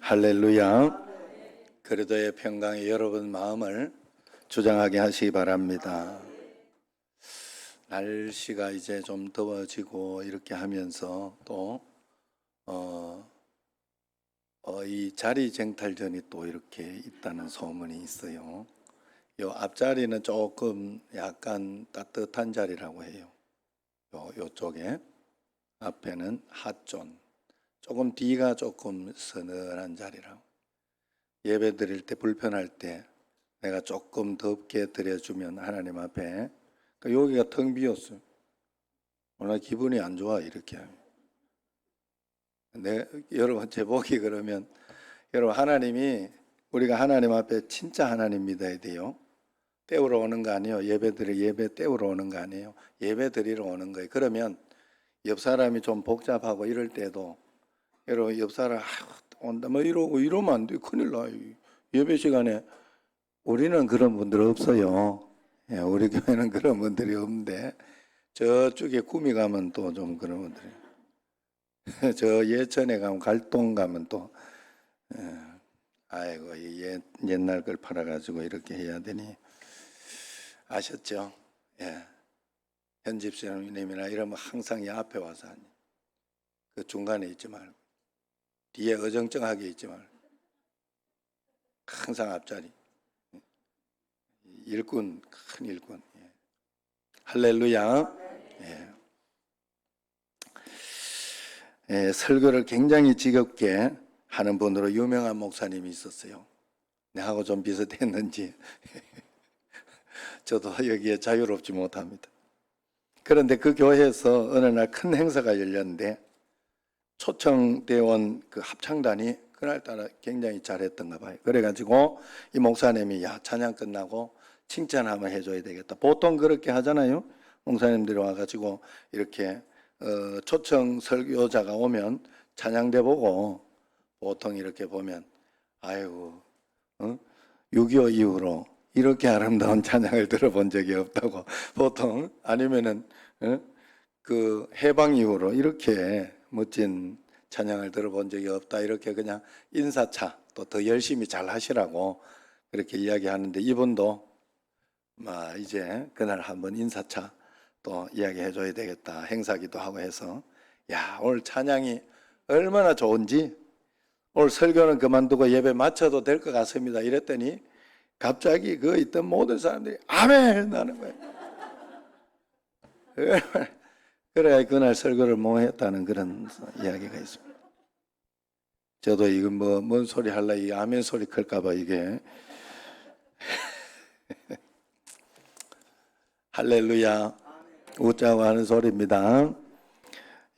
할렐루야. 그리도의 평강에 여러분 마음을 주장하게 하시기 바랍니다. 날씨가 이제 좀 더워지고 이렇게 하면서 또 이 자리 쟁탈전이 또 이렇게 있다는 소문이 있어요. 요 앞자리는 조금 약간 따뜻한 자리라고 해요. 요쪽에 앞에는 핫존, 조금 뒤가 조금 서늘한 자리라고. 예배 드릴 때 불편할 때 내가 조금 덥게 드려주면 하나님 앞에, 그러니까 여기가 텅 비었어요. 오늘 기분이 안 좋아 이렇게. 여러분 제복이 그러면 여러분 하나님이, 우리가 하나님 앞에 진짜 하나님 믿어야 돼요. 때우러 오는 거 아니에요. 예배 때우러 오는 거 아니에요. 예배 드리러 오는 거예요. 그러면 옆 사람이 좀 복잡하고 이럴 때도 여러분 옆 사람 온다 뭐 이러면 안 돼. 큰일 나. 예배 시간에 우리는 그런 분들 없어요. 예, 우리 교회는 그런 분들이 없는데 저쪽에 구미 가면 또 좀 그런 분들이 저 예천에 가면 갈동 가면 또 아이고 옛날 걸 팔아가지고 이렇게 해야 되니 아셨죠? 예. 현집사님이나 이러면 항상 이 앞에 와서 하니 그 중간에 있지 말고 뒤에 어정쩡하게 있지 말고 항상 앞자리. 일꾼, 큰 일꾼. 예. 할렐루야. 예. 예, 설교를 굉장히 지겹게 하는 분으로 유명한 목사님이 있었어요. 내하고 좀 비슷했는지 저도 여기에 자유롭지 못합니다. 그런데 그 교회에서 어느 날 큰 행사가 열렸는데 초청되어 온 그 합창단이 그날따라 굉장히 잘했던가 봐요. 그래가지고 이 목사님이 찬양 끝나고 칭찬 한번 해줘야 되겠다. 보통 그렇게 하잖아요. 목사님들이 와가지고 이렇게 초청 설교자가 오면 찬양대 보고 보통 이렇게 보면 아이고 6.25 이후로 이렇게 아름다운 찬양을 들어본 적이 없다고 보통, 아니면은 그 해방 이후로 이렇게 멋진 찬양을 들어본 적이 없다 이렇게 그냥 인사차 또 더 열심히 잘 하시라고 그렇게 이야기하는데, 이분도 이제 그날 한번 인사차 또 이야기해 줘야 되겠다, 행사기도 하고 해서 오늘 찬양이 얼마나 좋은지 오늘 설교는 그만두고 예배 마쳐도 될 것 같습니다 이랬더니 갑자기 그 있던 모든 사람들이 아멘 하는 거예요. 그래야 그날 설교를 못 했다는 그런 이야기가 있습니다. 저도 이거 뭔 소리 할라 이 아멘 소리 클까봐 이게 할렐루야 웃자고 하는 소리입니다.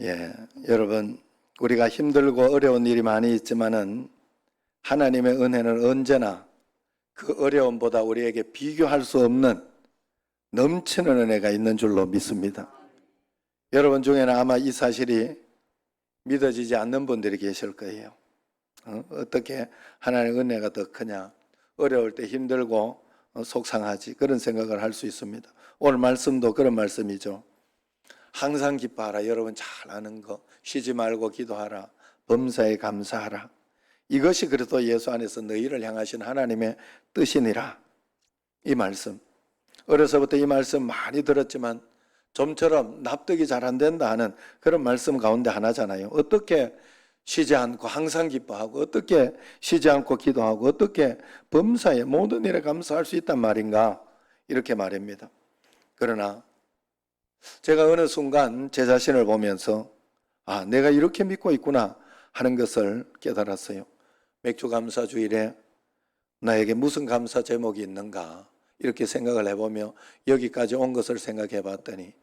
예, 여러분 우리가 힘들고 어려운 일이 많이 있지만은 하나님의 은혜는 언제나 그 어려움보다 우리에게 비교할 수 없는 넘치는 은혜가 있는 줄로 믿습니다. 여러분 중에는 아마 이 사실이 믿어지지 않는 분들이 계실 거예요. 어떻게 하나님의 은혜가 더 크냐, 어려울 때 힘들고 속상하지, 그런 생각을 할 수 있습니다. 오늘 말씀도 그런 말씀이죠. 항상 기뻐하라. 여러분 잘 아는 거, 쉬지 말고 기도하라, 범사에 감사하라. 이것이 그래도 예수 안에서 너희를 향하신 하나님의 뜻이니라. 이 말씀, 어려서부터 이 말씀 많이 들었지만 좀처럼 납득이 잘 안 된다 하는 그런 말씀 가운데 하나잖아요. 어떻게 쉬지 않고 항상 기뻐하고, 어떻게 쉬지 않고 기도하고, 어떻게 범사에 모든 일에 감사할 수 있단 말인가, 이렇게 말입니다. 그러나 제가 어느 순간 제 자신을 보면서 내가 이렇게 믿고 있구나 하는 것을 깨달았어요. 맥주 감사 주일에 나에게 무슨 감사 제목이 있는가 이렇게 생각을 해보며 여기까지 온 것을 생각해 봤더니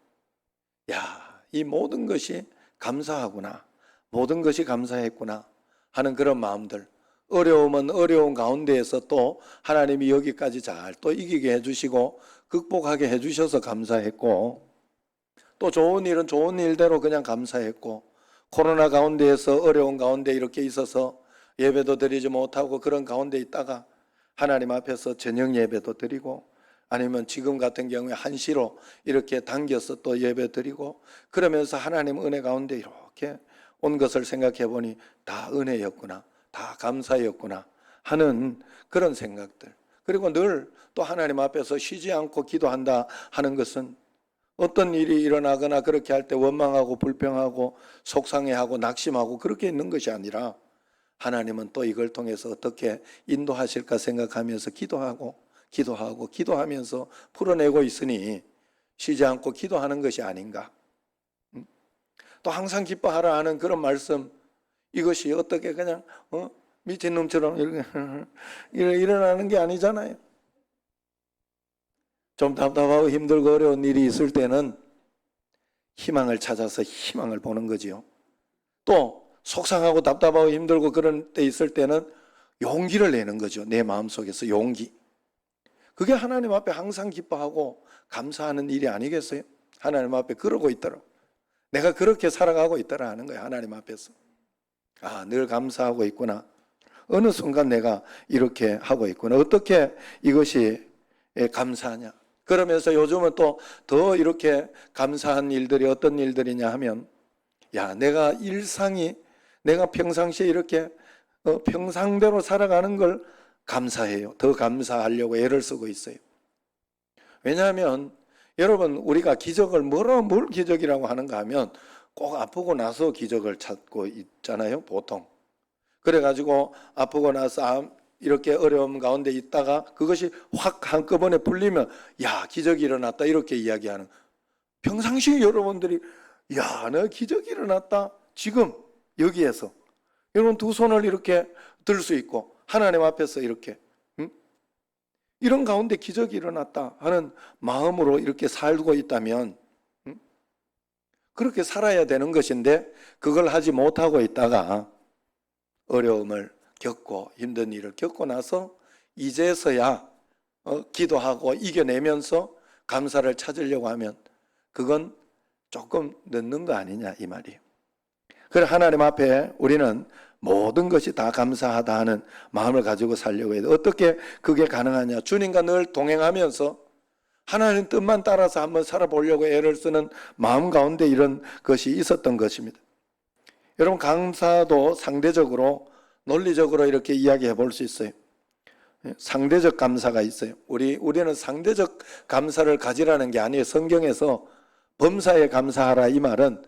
이 모든 것이 감사하구나, 모든 것이 감사했구나 하는 그런 마음들, 어려움은 어려운 가운데에서 또 하나님이 여기까지 잘 또 이기게 해주시고 극복하게 해주셔서 감사했고, 또 좋은 일은 좋은 일대로 그냥 감사했고, 코로나 가운데에서 어려운 가운데 이렇게 있어서 예배도 드리지 못하고 그런 가운데 있다가 하나님 앞에서 저녁 예배도 드리고, 아니면 지금 같은 경우에 1시로 이렇게 당겨서 또 예배 드리고, 그러면서 하나님 은혜 가운데 이렇게 온 것을 생각해 보니 다 은혜였구나, 다 감사였구나 하는 그런 생각들. 그리고 늘 또 하나님 앞에서 쉬지 않고 기도한다 하는 것은 어떤 일이 일어나거나 그렇게 할 때 원망하고 불평하고 속상해하고 낙심하고 그렇게 있는 것이 아니라 하나님은 또 이걸 통해서 어떻게 인도하실까 생각하면서 기도하면서 풀어내고 있으니 쉬지 않고 기도하는 것이 아닌가. 또 항상 기뻐하라 하는 그런 말씀, 이것이 어떻게 그냥 미친놈처럼 이렇게 일어나는 게 아니잖아요. 좀 답답하고 힘들고 어려운 일이 있을 때는 희망을 찾아서 희망을 보는 거지요. 또 속상하고 답답하고 힘들고 그런 때 있을 때는 용기를 내는 거죠. 내 마음속에서 용기. 그게 하나님 앞에 항상 기뻐하고 감사하는 일이 아니겠어요? 하나님 앞에 그러고 있더라. 내가 그렇게 살아가고 있더라 하는 거예요. 하나님 앞에서. 아, 늘 감사하고 있구나. 어느 순간 내가 이렇게 하고 있구나. 어떻게 이것이 감사하냐. 그러면서 요즘은 또 더 이렇게 감사한 일들이 어떤 일들이냐 하면, 야, 내가 평상시에 이렇게 평상대로 살아가는 걸 감사해요. 더 감사하려고 애를 쓰고 있어요. 왜냐하면 여러분, 우리가 기적을 뭘 기적이라고 하는가 하면 꼭 아프고 나서 기적을 찾고 있잖아요, 보통. 그래가지고 아프고 나서 이렇게 어려움 가운데 있다가 그것이 확 한꺼번에 풀리면 야, 기적이 일어났다 이렇게 이야기하는. 평상시에 여러분들이 야, 너 기적이 일어났다 지금 여기에서 여러분 두 손을 이렇게 들 수 있고 하나님 앞에서 이렇게 이런 가운데 기적이 일어났다 하는 마음으로 이렇게 살고 있다면 그렇게 살아야 되는 것인데 그걸 하지 못하고 있다가 어려움을 겪고 힘든 일을 겪고 나서 이제서야 기도하고 이겨내면서 감사를 찾으려고 하면 그건 조금 늦는 거 아니냐 이 말이에요. 그래 하나님 앞에 우리는 모든 것이 다 감사하다 하는 마음을 가지고 살려고 해요. 어떻게 그게 가능하냐. 주님과 늘 동행하면서 하나님 뜻만 따라서 한번 살아보려고 애를 쓰는 마음 가운데 이런 것이 있었던 것입니다. 여러분 감사도 상대적으로 논리적으로 이렇게 이야기해 볼 수 있어요. 상대적 감사가 있어요. 우리는 상대적 감사를 가지라는 게 아니에요. 성경에서 범사에 감사하라 이 말은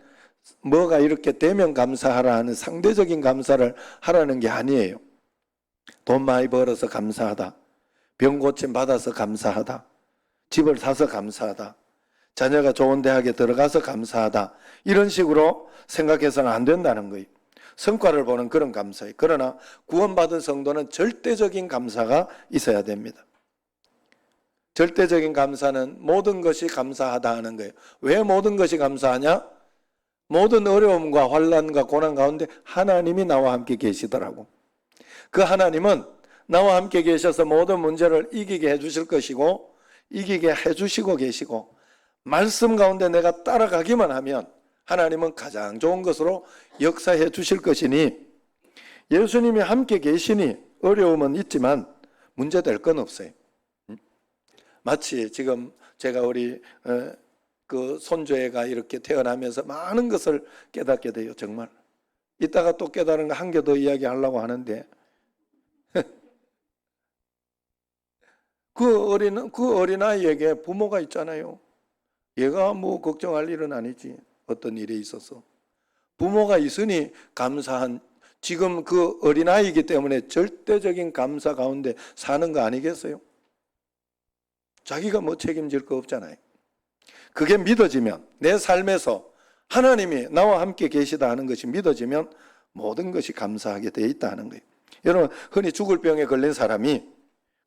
뭐가 이렇게 되면 감사하라 하는 상대적인 감사를 하라는 게 아니에요. 돈 많이 벌어서 감사하다. 병 고침 받아서 감사하다. 집을 사서 감사하다. 자녀가 좋은 대학에 들어가서 감사하다. 이런 식으로 생각해서는 안 된다는 거예요. 성과를 보는 그런 감사예요. 그러나 구원받은 성도는 절대적인 감사가 있어야 됩니다. 절대적인 감사는 모든 것이 감사하다 하는 거예요. 왜 모든 것이 감사하냐? 모든 어려움과 환난과 고난 가운데 하나님이 나와 함께 계시더라고. 그 하나님은 나와 함께 계셔서 모든 문제를 이기게 해주실 것이고 이기게 해주시고 계시고 말씀 가운데 내가 따라가기만 하면 하나님은 가장 좋은 것으로 역사해 주실 것이니 예수님이 함께 계시니 어려움은 있지만 문제될 건 없어요. 마치 지금 제가 우리 그 손주애가 이렇게 태어나면서 많은 것을 깨닫게 돼요. 정말 이따가 또 깨달은 거 한 개 더 이야기하려고 하는데 그 어린아이에게 부모가 있잖아요. 얘가 뭐 걱정할 일은 아니지. 어떤 일에 있어서 부모가 있으니 감사한 지금 그 어린아이이기 때문에 절대적인 감사 가운데 사는 거 아니겠어요? 자기가 뭐 책임질 거 없잖아요. 그게 믿어지면 내 삶에서 하나님이 나와 함께 계시다 하는 것이 믿어지면 모든 것이 감사하게 되어 있다 하는 거예요. 여러분 흔히 죽을 병에 걸린 사람이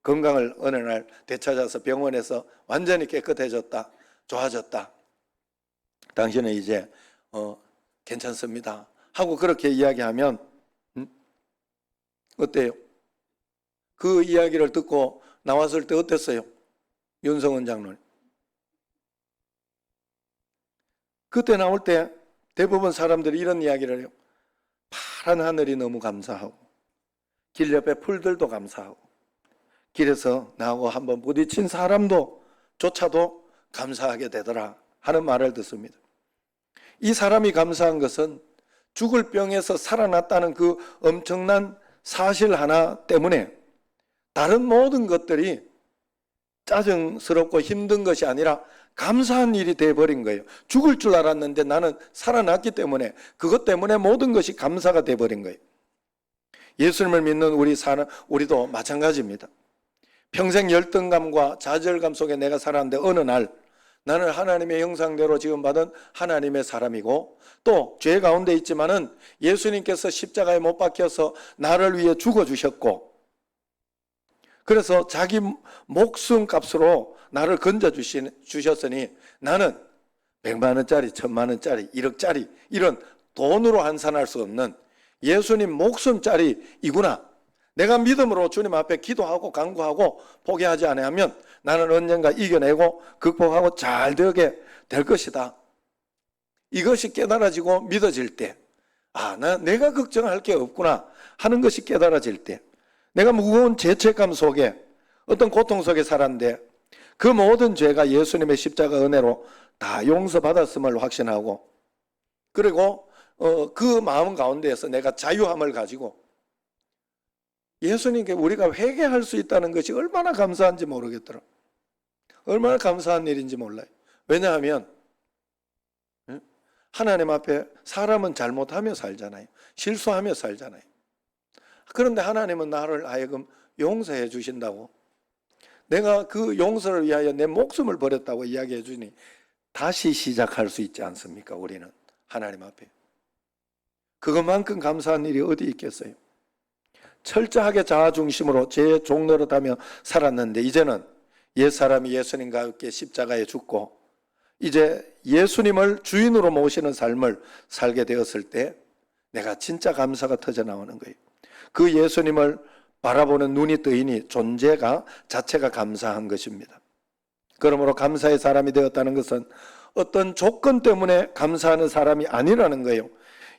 건강을 어느 날 되찾아서 병원에서 완전히 깨끗해졌다, 좋아졌다. 당신은 이제 괜찮습니다 하고 그렇게 이야기하면 어때요? 그 이야기를 듣고 나왔을 때 어땠어요? 윤성원 장로님. 그때 나올 때 대부분 사람들이 이런 이야기를 해요. 파란 하늘이 너무 감사하고 길 옆에 풀들도 감사하고 길에서 나하고 한번 부딪힌 사람도 조차도 감사하게 되더라 하는 말을 듣습니다. 이 사람이 감사한 것은 죽을 병에서 살아났다는 그 엄청난 사실 하나 때문에 다른 모든 것들이 짜증스럽고 힘든 것이 아니라 감사한 일이 돼버린 거예요. 죽을 줄 알았는데 나는 살아났기 때문에, 그것 때문에 모든 것이 감사가 돼버린 거예요. 예수님을 믿는 우리도 마찬가지입니다. 평생 열등감과 좌절감 속에 내가 살았는데 어느 날 나는 하나님의 형상대로 지금 받은 하나님의 사람이고, 또 죄 가운데 있지만은 예수님께서 십자가에 못 박혀서 나를 위해 죽어주셨고, 그래서 자기 목숨 값으로 나를 건져주셨으니 나는 100만 원짜리, 1000만 원짜리, 1억짜리 이런 돈으로 환산할 수 없는 예수님 목숨짜리이구나. 내가 믿음으로 주님 앞에 기도하고 간구하고 포기하지 아니하면 나는 언젠가 이겨내고 극복하고 잘 되게 될 것이다. 이것이 깨달아지고 믿어질 때, 내가 걱정할 게 없구나 하는 것이 깨달아질 때, 내가 무거운 죄책감 속에 어떤 고통 속에 살았는데 그 모든 죄가 예수님의 십자가 은혜로 다 용서받았음을 확신하고, 그리고 그 마음 가운데에서 내가 자유함을 가지고 예수님께 우리가 회개할 수 있다는 것이 얼마나 감사한지 모르겠더라. 얼마나 감사한 일인지 몰라요. 왜냐하면 하나님 앞에 사람은 잘못하며 살잖아요. 실수하며 살잖아요. 그런데 하나님은 나를 하여금 용서해 주신다고, 내가 그 용서를 위하여 내 목숨을 버렸다고 이야기해 주니 다시 시작할 수 있지 않습니까? 우리는 하나님 앞에 그것만큼 감사한 일이 어디 있겠어요? 철저하게 자아중심으로 제 종노릇하며 살았는데 이제는 옛사람이 예수님과 함께 십자가에 죽고 이제 예수님을 주인으로 모시는 삶을 살게 되었을 때 내가 진짜 감사가 터져나오는 거예요. 그 예수님을 바라보는 눈이 뜨이니 존재가 자체가 감사한 것입니다. 그러므로 감사의 사람이 되었다는 것은 어떤 조건 때문에 감사하는 사람이 아니라는 거예요.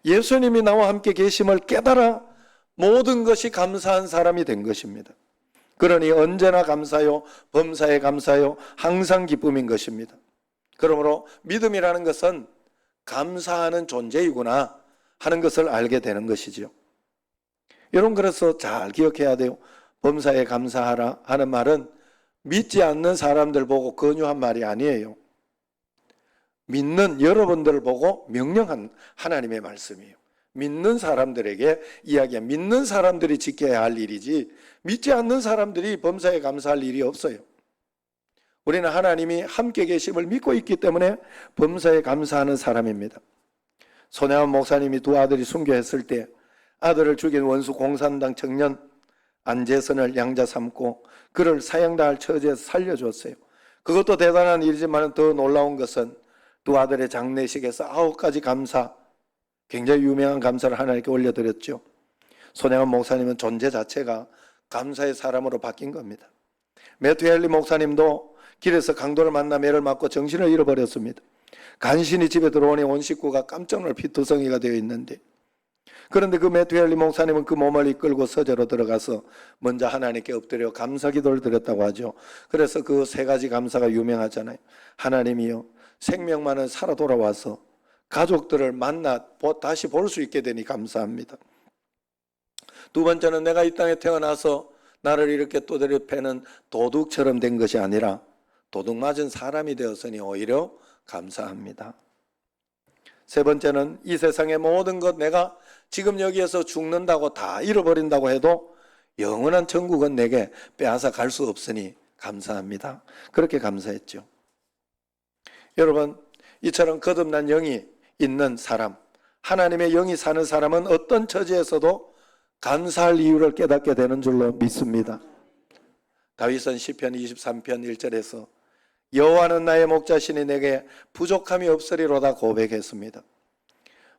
예수님이 나와 함께 계심을 깨달아 모든 것이 감사한 사람이 된 것입니다. 그러니 언제나 감사요, 범사에 감사요, 항상 기쁨인 것입니다. 그러므로 믿음이라는 것은 감사하는 존재이구나 하는 것을 알게 되는 것이죠. 여러분, 그래서 잘 기억해야 돼요. 범사에 감사하라 하는 말은 믿지 않는 사람들 보고 권유한 말이 아니에요. 믿는 여러분들을 보고 명령한 하나님의 말씀이에요. 믿는 사람들에게 이야기한, 믿는 사람들이 지켜야 할 일이지 믿지 않는 사람들이 범사에 감사할 일이 없어요. 우리는 하나님이 함께 계심을 믿고 있기 때문에 범사에 감사하는 사람입니다. 손혜원 목사님이 두 아들이 순교했을 때 아들을 죽인 원수 공산당 청년 안재선을 양자 삼고 그를 사형당할 처지에서 살려줬어요. 그것도 대단한 일이지만 더 놀라운 것은 두 아들의 장례식에서 9가지 감사, 굉장히 유명한 감사를 하나님께 올려드렸죠. 손혜원 목사님은 존재 자체가 감사의 사람으로 바뀐 겁니다. 매튜 헨리 목사님도 길에서 강도를 만나 매를 맞고 정신을 잃어버렸습니다. 간신히 집에 들어오니 온 식구가 깜짝 놀라 피투성이가 되어 있는데, 그런데 그 매튜 헨리 목사님은 그 몸을 이끌고 서재로 들어가서 먼저 하나님께 엎드려 감사 기도를 드렸다고 하죠. 그래서 그 3가지 감사가 유명하잖아요. 하나님이요, 생명만은 살아 돌아와서 가족들을 만나 다시 볼 수 있게 되니 감사합니다. 두 번째는 내가 이 땅에 태어나서 나를 이렇게 또다리 패는 도둑처럼 된 것이 아니라 도둑 맞은 사람이 되었으니 오히려 감사합니다. 세 번째는 이 세상의 모든 것, 내가 지금 여기에서 죽는다고 다 잃어버린다고 해도 영원한 천국은 내게 빼앗아 갈 수 없으니 감사합니다. 그렇게 감사했죠. 여러분, 이처럼 거듭난 영이 있는 사람, 하나님의 영이 사는 사람은 어떤 처지에서도 감사할 이유를 깨닫게 되는 줄로 믿습니다. 다윗은 시편 23편 1절에서 여호와는 나의 목자시니 내게 부족함이 없으리로다 고백했습니다.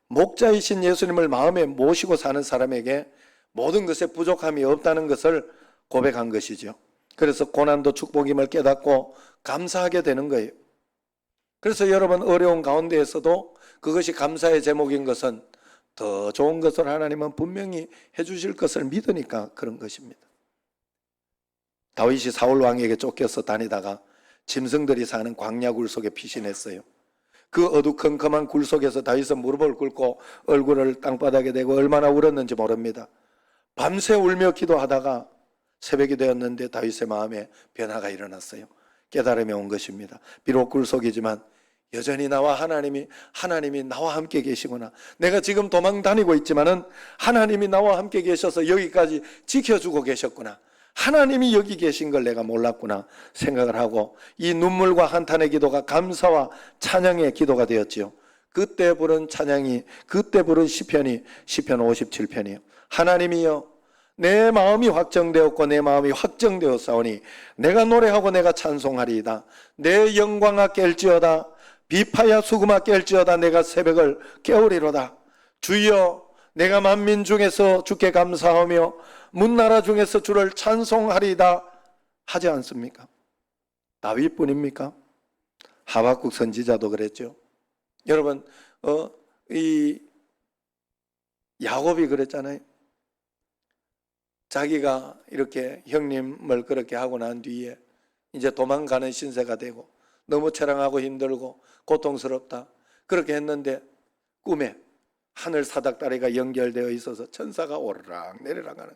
목자이신 예수님을 마음에 모시고 사는 사람에게 모든 것에 부족함이 없다는 것을 고백한 것이죠. 그래서 고난도 축복임을 깨닫고 감사하게 되는 거예요. 그래서 여러분, 어려운 가운데에서도 그것이 감사의 제목인 것은 더 좋은 것을 하나님은 분명히 해주실 것을 믿으니까 그런 것입니다. 다윗이 사울 왕에게 쫓겨서 다니다가 짐승들이 사는 광야 굴 속에 피신했어요. 그 어두컴컴한 굴 속에서 다윗은 무릎을 꿇고 얼굴을 땅바닥에 대고 얼마나 울었는지 모릅니다. 밤새 울며 기도하다가 새벽이 되었는데 다윗의 마음에 변화가 일어났어요. 깨달음이 온 것입니다. 비록 굴속이지만 여전히 하나님이 나와 함께 계시구나. 내가 지금 도망 다니고 있지만은 하나님이 나와 함께 계셔서 여기까지 지켜주고 계셨구나. 하나님이 여기 계신 걸 내가 몰랐구나 생각을 하고 이 눈물과 한탄의 기도가 감사와 찬양의 기도가 되었지요. 그때 부른 시편이 시편 57편이에요. 하나님이여 내 마음이 확정되었고 내 마음이 확정되었사오니 내가 노래하고 내가 찬송하리이다. 내 영광아 깰지어다. 비파야 수금아 깰지어다. 내가 새벽을 깨우리로다. 주여 내가 만민 중에서 주께 감사하며 문나라 중에서 주를 찬송하리이다 하지 않습니까? 다윗뿐입니까? 하박국 선지자도 그랬죠. 여러분 이 야곱이 그랬잖아요. 자기가 이렇게 형님을 그렇게 하고 난 뒤에 이제 도망가는 신세가 되고 너무 처량하고 힘들고 고통스럽다 그렇게 했는데 꿈에 하늘 사닥다리가 연결되어 있어서 천사가 오르락 내리락 하는,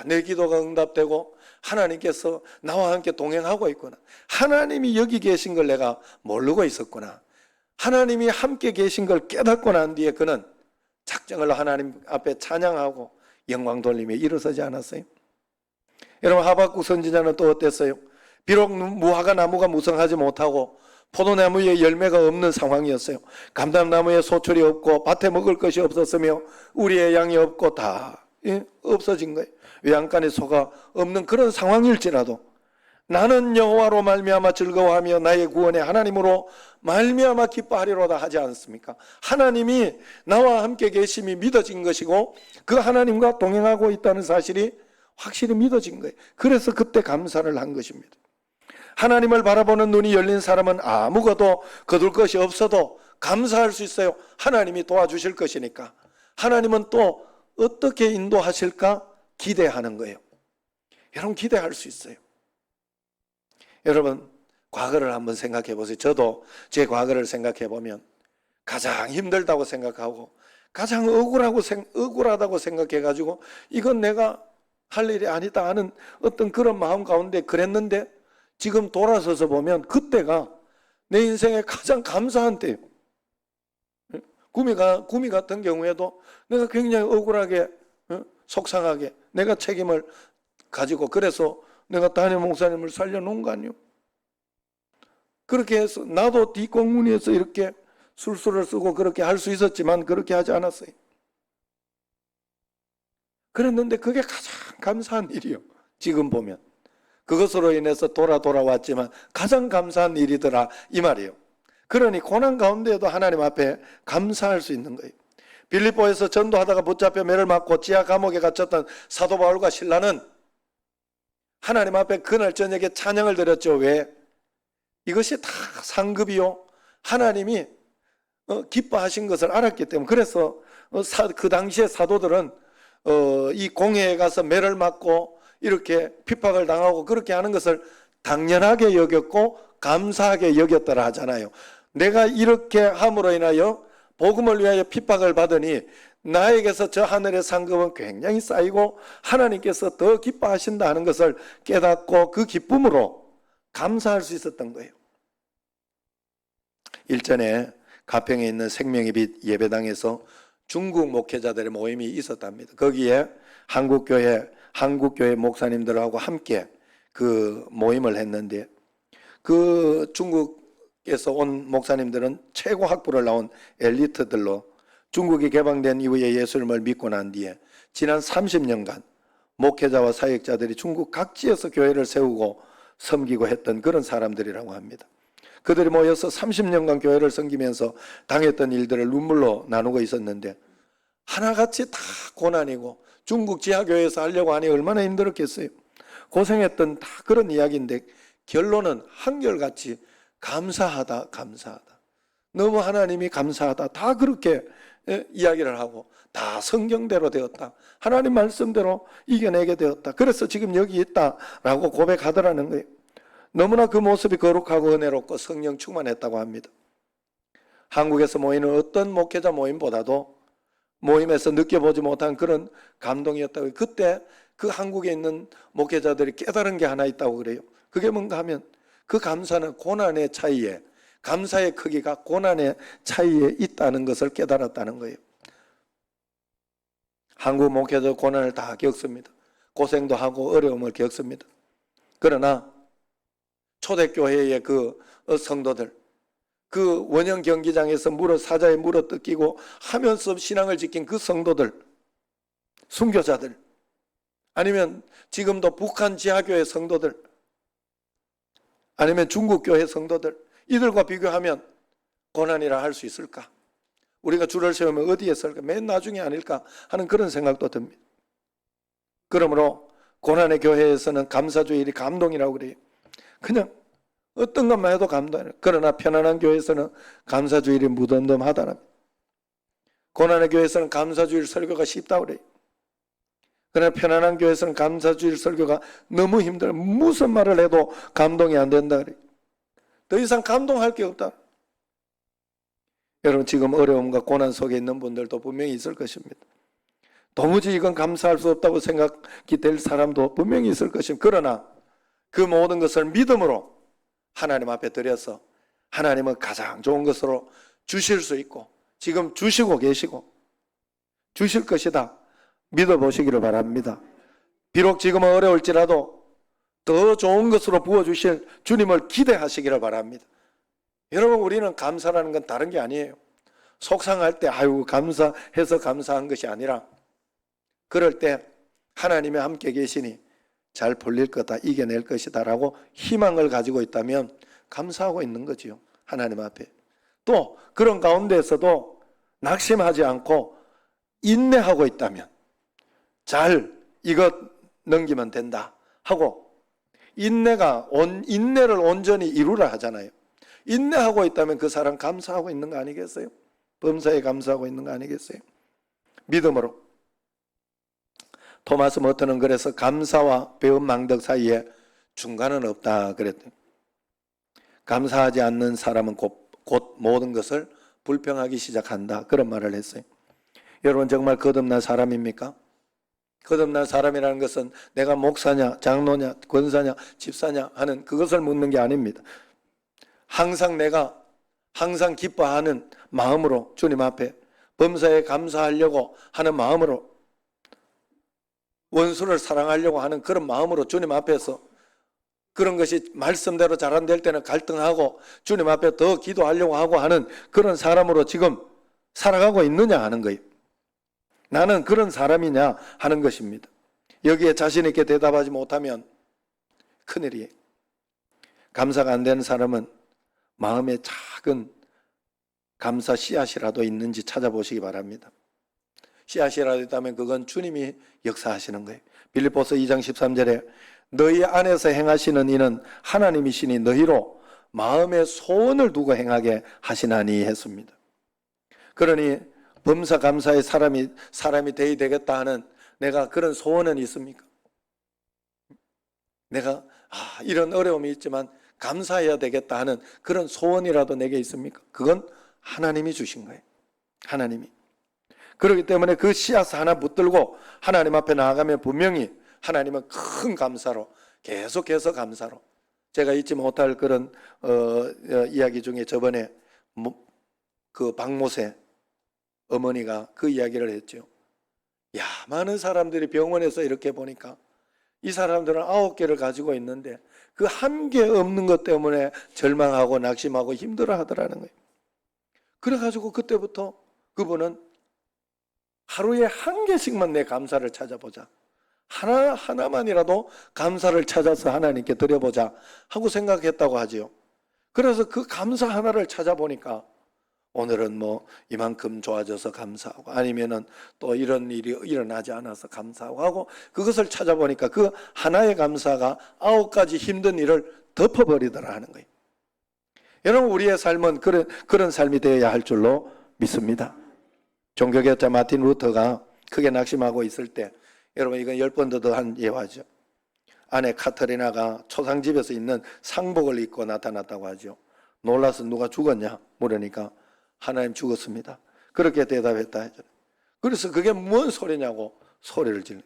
내 기도가 응답되고 하나님께서 나와 함께 동행하고 있구나. 하나님이 여기 계신 걸 내가 모르고 있었구나. 하나님이 함께 계신 걸 깨닫고 난 뒤에 그는 작정을 하나님 앞에 찬양하고 영광 돌리며 일어서지 않았어요. 여러분 하박국 선지자는 또 어땠어요? 비록 무화과 나무가 무성하지 못하고 포도나무에 열매가 없는 상황이었어요. 감람나무에 소출이 없고 밭에 먹을 것이 없었으며 우리의 양이 없고 다 없어진 거예요. 외양간에 소가 없는 그런 상황일지라도 나는 여호와로 말미암아 즐거워하며 나의 구원의 하나님으로 말미암아 기뻐하리로다 하지 않습니까? 하나님이 나와 함께 계심이 믿어진 것이고 그 하나님과 동행하고 있다는 사실이 확실히 믿어진 거예요. 그래서 그때 감사를 한 것입니다. 하나님을 바라보는 눈이 열린 사람은 아무것도 거둘 것이 없어도 감사할 수 있어요. 하나님이 도와주실 것이니까. 하나님은 또 어떻게 인도하실까 기대하는 거예요. 여러분 기대할 수 있어요. 여러분 과거를 한번 생각해 보세요. 저도 제 과거를 생각해 보면 가장 힘들다고 생각하고 가장 억울하다고 생각해 가지고 이건 내가 할 일이 아니다 하는 어떤 그런 마음 가운데 그랬는데 지금 돌아서서 보면 그때가 내 인생에 가장 감사한 때예요. 구미 같은 경우에도 내가 굉장히 억울하게 속상하게 내가 책임을 가지고 그래서 내가 담임 목사님을 살려놓은 거 아니에요. 그렇게 해서 나도 뒷공문에서 이렇게 술수를 쓰고 그렇게 할 수 있었지만 그렇게 하지 않았어요. 그랬는데 그게 가장 감사한 일이요. 지금 보면 그것으로 인해서 돌아왔지만 가장 감사한 일이더라 이 말이에요. 그러니 고난 가운데에도 하나님 앞에 감사할 수 있는 거예요. 빌립보에서 전도하다가 붙잡혀 매를 맞고 지하 감옥에 갇혔던 사도 바울과 실라는 하나님 앞에 그날 저녁에 찬양을 드렸죠. 왜? 이것이 다 상급이요 하나님이 기뻐하신 것을 알았기 때문에. 그래서 그 당시에 사도들은 이 공회에 가서 매를 맞고 이렇게 핍박을 당하고 그렇게 하는 것을 당연하게 여겼고 감사하게 여겼더라 하잖아요. 내가 이렇게 함으로 인하여 복음을 위하여 핍박을 받으니 나에게서 저 하늘의 상급은 굉장히 쌓이고 하나님께서 더 기뻐하신다 하는 것을 깨닫고 그 기쁨으로 감사할 수 있었던 거예요. 일전에 가평에 있는 생명의 빛 예배당에서 중국 목회자들의 모임이 있었답니다. 거기에 한국교회 목사님들하고 함께 그 모임을 했는데 그 중국에서 온 목사님들은 최고 학부를 나온 엘리트들로 중국이 개방된 이후에 예수님을 믿고 난 뒤에 지난 30년간 목회자와 사역자들이 중국 각지에서 교회를 세우고 섬기고 했던 그런 사람들이라고 합니다. 그들이 모여서 30년간 교회를 섬기면서 당했던 일들을 눈물로 나누고 있었는데 하나같이 다 고난이고 중국 지하교회에서 하려고 하니 얼마나 힘들었겠어요. 고생했던 다 그런 이야기인데 결론은 한결같이 감사하다. 너무 하나님이 감사하다. 다 그렇게 이야기를 하고 다 성경대로 되었다. 하나님 말씀대로 이겨내게 되었다. 그래서 지금 여기 있다라고 고백하더라는 거예요. 너무나 그 모습이 거룩하고 은혜롭고 성령 충만했다고 합니다. 한국에서 모이는 어떤 목회자 모임보다도 모임에서 느껴보지 못한 그런 감동이었다고. 그때 그 한국에 있는 목회자들이 깨달은 게 하나 있다고 그래요. 그게 뭔가 하면 그 감사는 고난의 차이에, 감사의 크기가 고난의 차이에 있다는 것을 깨달았다는 거예요. 한국 목회자 고난을 다 겪습니다. 고생도 하고 어려움을 겪습니다. 그러나 초대교회의 그 성도들, 그 원형 경기장에서 사자에 물어 뜯기고 하면서 신앙을 지킨 그 성도들, 순교자들, 아니면 지금도 북한 지하교회 성도들, 아니면 중국 교회 성도들, 이들과 비교하면 고난이라 할 수 있을까? 우리가 줄을 세우면 어디에 설까? 맨 나중에 아닐까 하는 그런 생각도 듭니다. 그러므로 고난의 교회에서는 감사주일이 감동이라고 그래요. 그냥 어떤 것만 해도 감동이에요. 그러나 편안한 교회에서는 감사주일이 무덤덤하다는, 고난의 교회에서는 감사주일 설교가 쉽다고 그래요. 그러나 편안한 교회에서는 감사주일 설교가 너무 힘들어요. 무슨 말을 해도 감동이 안 된다 그래요. 더 이상 감동할 게 없다. 여러분, 지금 어려움과 고난 속에 있는 분들도 분명히 있을 것입니다. 도무지 이건 감사할 수 없다고 생각이 될 사람도 분명히 있을 것입니다. 그러나 그 모든 것을 믿음으로 하나님 앞에 드려서 하나님은 가장 좋은 것으로 주실 수 있고 지금 주시고 계시고 주실 것이다 믿어보시기를 바랍니다. 비록 지금은 어려울지라도 더 좋은 것으로 부어주실 주님을 기대하시기를 바랍니다. 여러분, 우리는 감사라는 건 다른 게 아니에요. 속상할 때 아유 감사해서 감사한 것이 아니라 그럴 때 하나님이 함께 계시니 잘 풀릴 거다, 이겨낼 것이다 라고 희망을 가지고 있다면 감사하고 있는 거지요. 하나님 앞에. 또 그런 가운데에서도 낙심하지 않고 인내하고 있다면 잘 이것 넘기면 된다 하고 인내를 온전히 이루라 하잖아요. 인내하고 있다면 그 사람 감사하고 있는 거 아니겠어요? 범사에 감사하고 있는 거 아니겠어요? 믿음으로. 토마스 머튼은 그래서 감사와 배은망덕 사이에 중간은 없다 그랬대요. 감사하지 않는 사람은 곧 모든 것을 불평하기 시작한다, 그런 말을 했어요. 여러분, 정말 거듭난 사람입니까? 거듭난 사람이라는 것은 내가 목사냐 장로냐 권사냐 집사냐 하는 그것을 묻는 게 아닙니다. 항상 기뻐하는 마음으로 주님 앞에 범사에 감사하려고 하는 마음으로, 원수를 사랑하려고 하는 그런 마음으로 주님 앞에서, 그런 것이 말씀대로 잘 안 될 때는 갈등하고 주님 앞에 더 기도하려고 하고 하는 그런 사람으로 지금 살아가고 있느냐 하는 거예요. 나는 그런 사람이냐 하는 것입니다. 여기에 자신 있게 대답하지 못하면 큰일이에요. 감사가 안 되는 사람은 마음에 작은 감사 씨앗이라도 있는지 찾아보시기 바랍니다. 씨앗이라도 있다면 그건 주님이 역사하시는 거예요. 빌립보서 2장 13절에 너희 안에서 행하시는 이는 하나님이시니 너희로 마음의 소원을 두고 행하게 하시나니 했습니다. 그러니 범사 감사의 사람이 되어야 되겠다 하는 내가 그런 소원은 있습니까? 내가 이런 어려움이 있지만 감사해야 되겠다 하는 그런 소원이라도 내게 있습니까? 그건 하나님이 주신 거예요. 하나님이. 그렇기 때문에 그 씨앗 하나 붙들고 하나님 앞에 나아가면 분명히 하나님은 큰 감사로, 계속해서 감사로. 제가 잊지 못할 그런 이야기 중에 저번에 그 박모세 어머니가 그 이야기를 했죠. 야, 많은 사람들이 병원에서 이렇게 보니까 이 사람들은 9개를 가지고 있는데 그 한 개 없는 것 때문에 절망하고 낙심하고 힘들어 하더라는 거예요. 그래가지고 그때부터 그분은 하루에 1개씩만 내 감사를 찾아보자, 하나만이라도 감사를 찾아서 하나님께 드려보자 하고 생각했다고 하지요. 그래서 그 감사 하나를 찾아보니까 오늘은 이만큼 좋아져서 감사하고, 아니면은 또 이런 일이 일어나지 않아서 감사하고 하고, 그것을 찾아보니까 그 하나의 감사가 9가지 힘든 일을 덮어버리더라 하는 거예요. 여러분, 우리의 삶은 그런 삶이 되어야 할 줄로 믿습니다. 종교개혁자 마틴 루터가 크게 낙심하고 있을 때, 여러분 이건 10번도 더 한 예화죠. 아내 카터리나가 초상집에서 있는 상복을 입고 나타났다고 하죠. 놀라서 누가 죽었냐 물으니까 하나님 죽었습니다, 그렇게 대답했다 하죠. 그래서 그게 뭔 소리냐고 소리를 질러.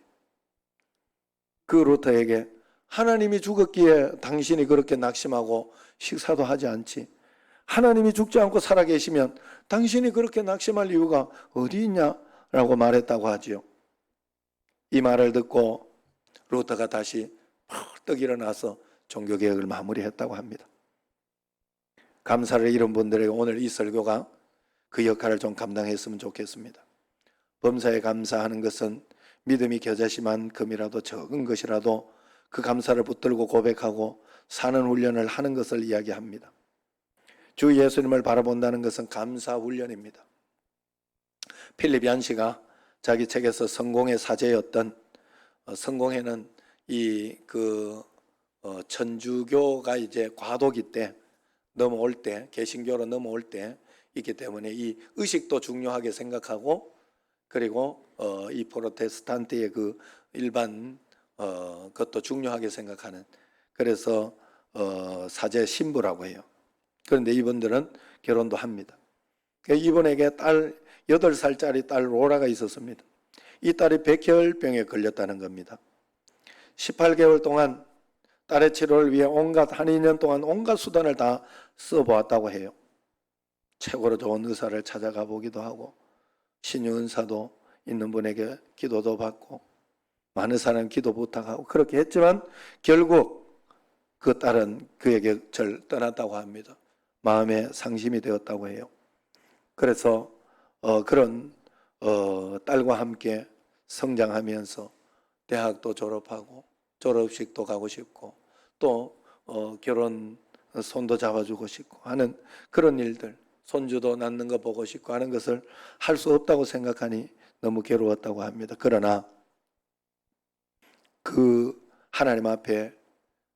그 루터에게 하나님이 죽었기에 당신이 그렇게 낙심하고 식사도 하지 않지. 하나님이 죽지 않고 살아계시면 당신이 그렇게 낙심할 이유가 어디 있냐라고 말했다고 하지요. 이 말을 듣고 루터가 다시 펄떡 일어나서 종교개혁을 마무리했다고 합니다. 감사를 잃은 분들에게 오늘 이 설교가 그 역할을 좀 감당했으면 좋겠습니다. 범사에 감사하는 것은 믿음이 겨자씨만큼이라도 적은 것이라도 그 감사를 붙들고 고백하고 사는 훈련을 하는 것을 이야기합니다. 주 예수님을 바라본다는 것은 감사 훈련입니다. 필립 얀시가 자기 책에서 성공의 사제였던 성공회는 천주교가 이제 과도기 때 넘어올 때 개신교로 넘어올 때 있기 때문에 이 의식도 중요하게 생각하고 그리고 이 프로테스탄트의 그 일반 그것도 중요하게 생각하는 그래서 사제 신부라고 해요. 그런데 이분들은 결혼도 합니다. 이분에게 8살짜리 딸 로라가 있었습니다. 이 딸이 백혈병에 걸렸다는 겁니다. 18개월 동안 딸의 치료를 위해 한 2년 동안 온갖 수단을 다 써보았다고 해요. 최고로 좋은 의사를 찾아가 보기도 하고 신유은사도 있는 분에게 기도도 받고 많은 사람 기도 부탁하고 그렇게 했지만 결국 그 딸은 그에게 절 떠났다고 합니다. 마음에 상심이 되었다고 해요. 그래서 그런 딸과 함께 성장하면서 대학도 졸업하고 졸업식도 가고 싶고 또 결혼 손도 잡아주고 싶고 하는 그런 일들, 손주도 낳는 거 보고 싶고 하는 것을 할 수 없다고 생각하니 너무 괴로웠다고 합니다. 그러나 그 하나님 앞에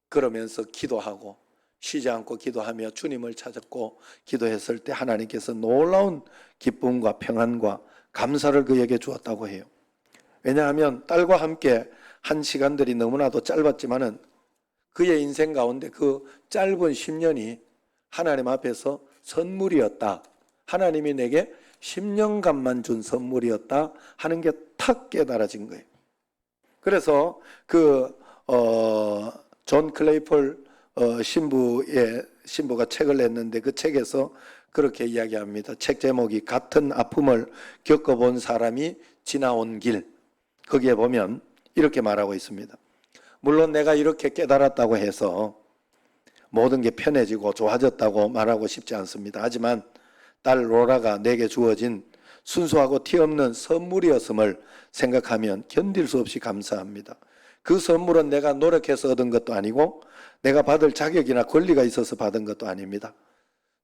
그러면서 기도하고 쉬지 않고 기도하며 주님을 찾았고 기도했을 때 하나님께서 놀라운 기쁨과 평안과 감사를 그에게 주었다고 해요. 왜냐하면 딸과 함께 한 시간들이 너무나도 짧았지만은 그의 인생 가운데 그 짧은 10년이 하나님 앞에서 선물이었다. 하나님이 내게 10년간만 준 선물이었다 하는 게 탁 깨달아진 거예요. 그래서 존 클레이폴 신부가 책을 냈는데 그 책에서 그렇게 이야기합니다. 책 제목이 같은 아픔을 겪어본 사람이 지나온 길. 거기에 보면 이렇게 말하고 있습니다. 물론 내가 이렇게 깨달았다고 해서 모든 게 편해지고 좋아졌다고 말하고 싶지 않습니다. 하지만 딸 로라가 내게 주어진 순수하고 티없는 선물이었음을 생각하면 견딜 수 없이 감사합니다. 그 선물은 내가 노력해서 얻은 것도 아니고 내가 받을 자격이나 권리가 있어서 받은 것도 아닙니다.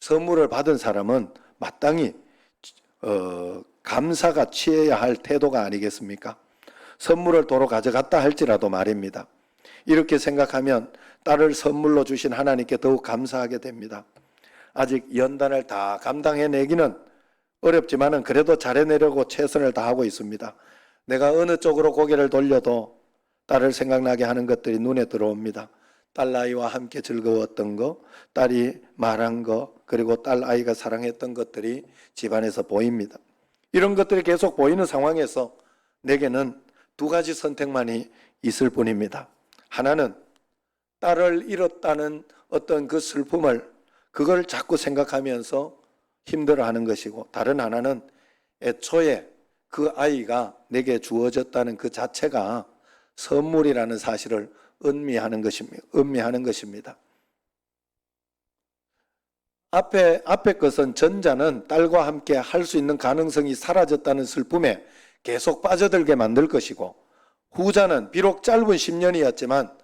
선물을 받은 사람은 마땅히 감사가 취해야 할 태도가 아니겠습니까? 선물을 도로 가져갔다 할지라도 말입니다. 이렇게 생각하면 딸을 선물로 주신 하나님께 더욱 감사하게 됩니다. 아직 연단을 다 감당해내기는 어렵지만은 그래도 잘해내려고 최선을 다하고 있습니다. 내가 어느 쪽으로 고개를 돌려도 딸을 생각나게 하는 것들이 눈에 들어옵니다. 딸 아이와 함께 즐거웠던 거, 딸이 말한 거, 그리고 딸 아이가 사랑했던 것들이 집안에서 보입니다. 이런 것들이 계속 보이는 상황에서 내게는 2가지 선택만이 있을 뿐입니다. 하나는 딸을 잃었다는 어떤 그 슬픔을 그걸 자꾸 생각하면서 힘들어하는 것이고, 다른 하나는 애초에 그 아이가 내게 주어졌다는 그 자체가 선물이라는 사실을 음미하는 것입니다. 앞에 것은 전자는 딸과 함께 할 수 있는 가능성이 사라졌다는 슬픔에 계속 빠져들게 만들 것이고, 후자는 비록 짧은 10년이었지만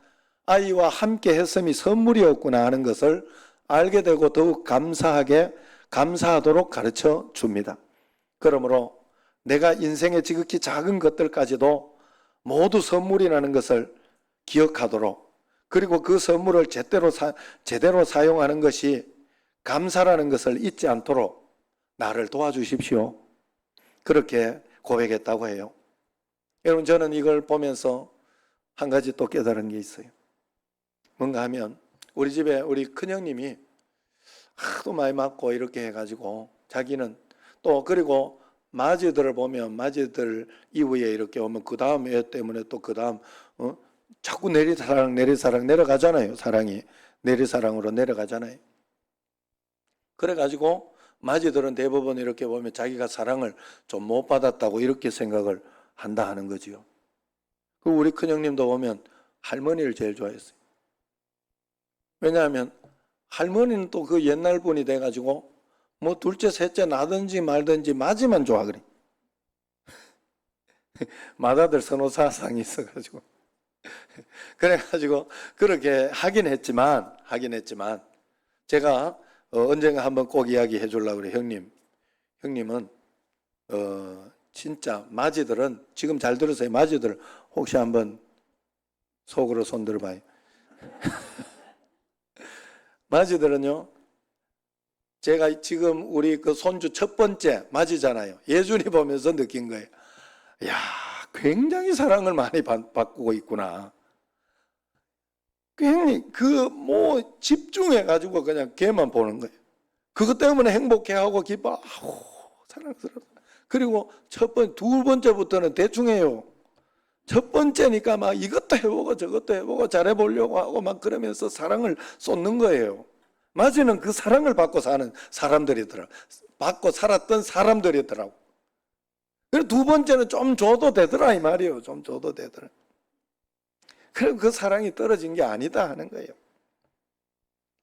아이와 함께 했음이 선물이었구나 하는 것을 알게 되고 더욱 감사하도록 가르쳐 줍니다. 그러므로 내가 인생의 지극히 작은 것들까지도 모두 선물이라는 것을 기억하도록, 그리고 그 선물을 제대로 사용하는 것이 감사라는 것을 잊지 않도록 나를 도와주십시오. 그렇게 고백했다고 해요. 여러분, 저는 이걸 보면서 한 가지 또 깨달은 게 있어요. 뭔가 하면 우리 집에 우리 큰형님이 하도 많이 맞고 이렇게 해가지고 자기는 또 그리고 맞이들을 보면 맞이들 이후에 이렇게 오면 그 다음 애 때문에 또 그 다음 자꾸 내리사랑 내려가잖아요. 사랑이 내리사랑으로 내려가잖아요. 그래가지고 맞이들은 대부분 이렇게 보면 자기가 사랑을 좀 못 받았다고 이렇게 생각을 한다 하는 거지요. 그 우리 큰형님도 보면 할머니를 제일 좋아했어요. 왜냐하면 할머니는 또 그 옛날 분이 돼가지고 뭐 둘째 셋째 나든지 말든지 맞이만 좋아 그래. 맏아들 선호사상이 있어가지고 그래가지고 그렇게 하긴 했지만 제가 언젠가 한번 꼭 이야기해 주려고 그래. 형님은 진짜 맞이들은 지금 잘 들으세요. 맞이들 혹시 한번 속으로 손 들어봐요. 맞이들은요, 제가 지금 우리 그 손주 첫 번째 맞이잖아요. 예준이 보면서 느낀 거예요. 야, 굉장히 사랑을 많이 받고 있구나. 굉장히 뭐 집중해가지고 그냥 걔만 보는 거예요. 그것 때문에 행복해하고 기뻐하고 사랑스럽다. 그리고 두 번째부터는 대충 해요. 첫 번째니까 막 이것도 해보고 저것도 해보고 잘해보려고 하고 막 그러면서 사랑을 쏟는 거예요. 맞이는 그 사랑을 받고 사는 사람들이더라. 받고 살았던 사람들이더라고. 그리고 두 번째는 좀 줘도 되더라 이 말이에요. 좀 줘도 되더라. 그럼 그 사랑이 떨어진 게 아니다 하는 거예요.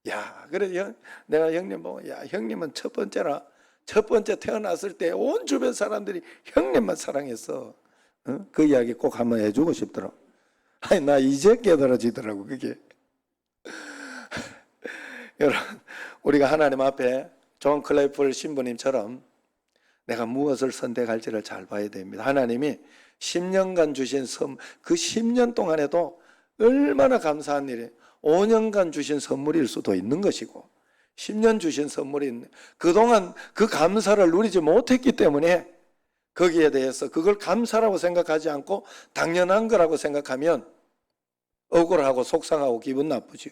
야, 그래 내가 형님 보고 야, 형님은 첫 번째 태어났을 때 온 주변 사람들이 형님만 사랑했어. 그 이야기 꼭 한번 해주고 싶더라고. 아니 나 이제 깨달아지더라고 그게. 여러분 우리가 하나님 앞에 존 클레이풀 신부님처럼 내가 무엇을 선택할지를 잘 봐야 됩니다. 하나님이 10년간 주신 그 10년 동안에도 얼마나 감사한 일이에요. 5년간 주신 선물일 수도 있는 것이고 10년 주신 선물이 그동안 그 감사를 누리지 못했기 때문에 거기에 대해서 그걸 감사라고 생각하지 않고 당연한 거라고 생각하면 억울하고 속상하고 기분 나쁘죠.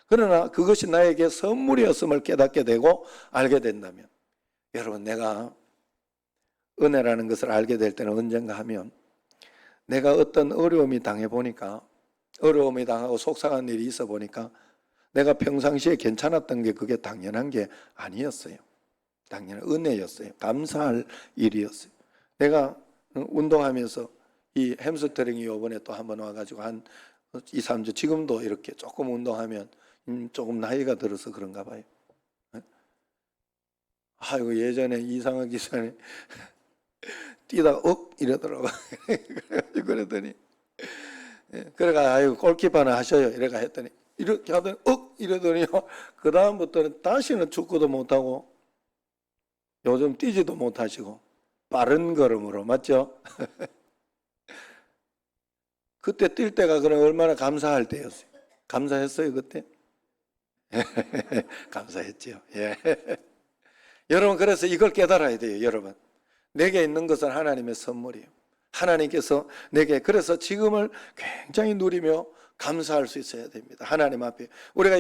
그러나 그것이 나에게 선물이었음을 깨닫게 되고 알게 된다면 여러분 내가 은혜라는 것을 알게 될 때는 언젠가 하면 내가 어떤 어려움이 당해보니까 어려움이 당하고 속상한 일이 있어 보니까 내가 평상시에 괜찮았던 게 그게 당연한 게 아니었어요. 당연한 은혜였어요. 감사할 일이었어요. 내가 운동하면서 이 햄스트링이 이번에 또 한번 와가지고 한 2, 3주 지금도 이렇게 조금 운동하면 조금 나이가 들어서 그런가 봐요. 아이고 예전에 이상한 기사에 뛰다가 이러더라고. 그러더니 그래가 아이고 골키퍼는 하셔요. 이래가 했더니 이렇게 하더니 이러더니요. 그 다음부터는 다시는 축구도 못하고 요즘 뛰지도 못하시고 빠른 걸음으로 맞죠? 그때 뛸 때가 그럼 얼마나 감사할 때였어요. 감사했어요 그때? 감사했지요. 예. 여러분 그래서 이걸 깨달아야 돼요. 여러분 내게 있는 것은 하나님의 선물이에요. 하나님께서 내게 그래서 지금을 굉장히 누리며 감사할 수 있어야 됩니다. 하나님 앞에 우리가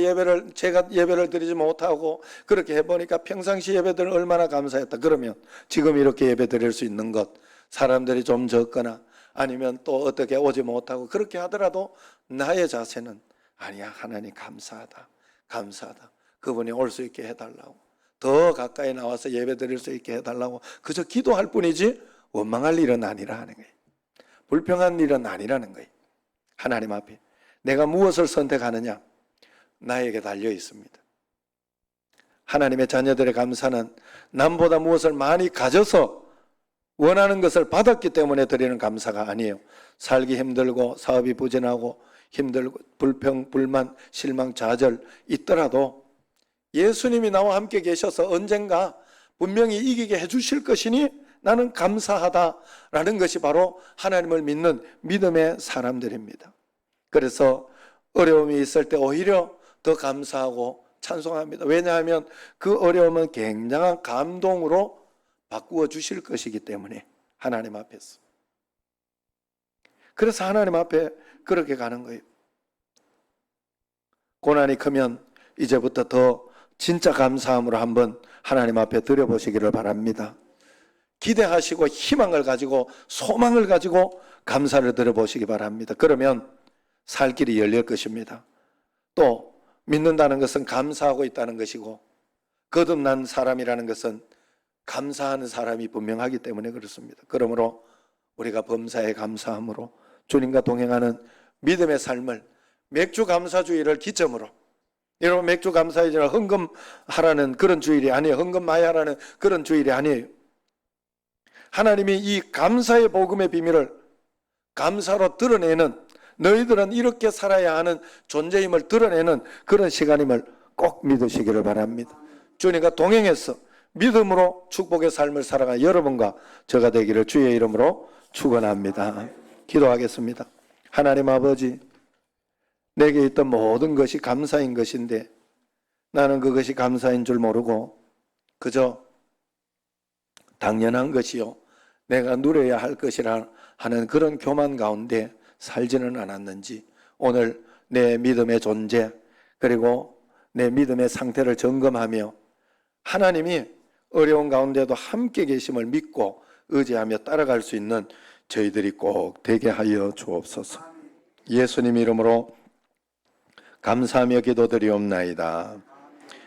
제가 예배를 드리지 못하고 그렇게 해보니까 평상시 예배들은 얼마나 감사했다. 그러면 지금 이렇게 예배 드릴 수 있는 것 사람들이 좀 적거나 아니면 또 어떻게 오지 못하고 그렇게 하더라도 나의 자세는 아니야 하나님 감사하다. 그분이 올 수 있게 해달라고 더 가까이 나와서 예배 드릴 수 있게 해달라고 그저 기도할 뿐이지 원망할 일은 아니라 하는 거예요. 불평한 일은 아니라는 거예요. 하나님 앞에 내가 무엇을 선택하느냐 나에게 달려 있습니다. 하나님의 자녀들의 감사는 남보다 무엇을 많이 가져서 원하는 것을 받았기 때문에 드리는 감사가 아니에요. 살기 힘들고 사업이 부진하고 힘들고 불평, 불만, 실망, 좌절 있더라도 예수님이 나와 함께 계셔서 언젠가 분명히 이기게 해주실 것이니 나는 감사하다라는 것이 바로 하나님을 믿는 믿음의 사람들입니다. 그래서 어려움이 있을 때 오히려 더 감사하고 찬송합니다. 왜냐하면 그 어려움은 굉장한 감동으로 바꾸어 주실 것이기 때문에 하나님 앞에서. 그래서 하나님 앞에 그렇게 가는 거예요. 고난이 크면 이제부터 더 진짜 감사함으로 한번 하나님 앞에 드려보시기를 바랍니다. 기대하시고 희망을 가지고 소망을 가지고 감사를 드려보시기 바랍니다. 그러면 살 길이 열릴 것입니다. 또 믿는다는 것은 감사하고 있다는 것이고 거듭난 사람이라는 것은 감사하는 사람이 분명하기 때문에 그렇습니다. 그러므로 우리가 범사에 감사함으로 주님과 동행하는 믿음의 삶을 맥주 감사주의를 기점으로, 여러분 맥주 감사주의가 헌금하라는 그런 주일이 아니에요. 헌금 많이 하라는 그런 주일이 아니에요. 하나님이 이 감사의 복음의 비밀을 감사로 드러내는, 너희들은 이렇게 살아야 하는 존재임을 드러내는 그런 시간임을 꼭 믿으시기를 바랍니다. 주님과 동행해서 믿음으로 축복의 삶을 살아가는 여러분과 저가 되기를 주의 이름으로 축원합니다. 기도하겠습니다. 하나님 아버지, 내게 있던 모든 것이 감사인 것인데 나는 그것이 감사인 줄 모르고 그저 당연한 것이요 내가 누려야 할 것이라 하는 그런 교만 가운데 살지는 않았는지 오늘 내 믿음의 존재 그리고 내 믿음의 상태를 점검하며 하나님이 어려운 가운데도 함께 계심을 믿고 의지하며 따라갈 수 있는 저희들이 꼭 되게 하여 주옵소서. 예수님 이름으로 감사하며 기도드리옵나이다.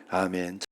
아멘.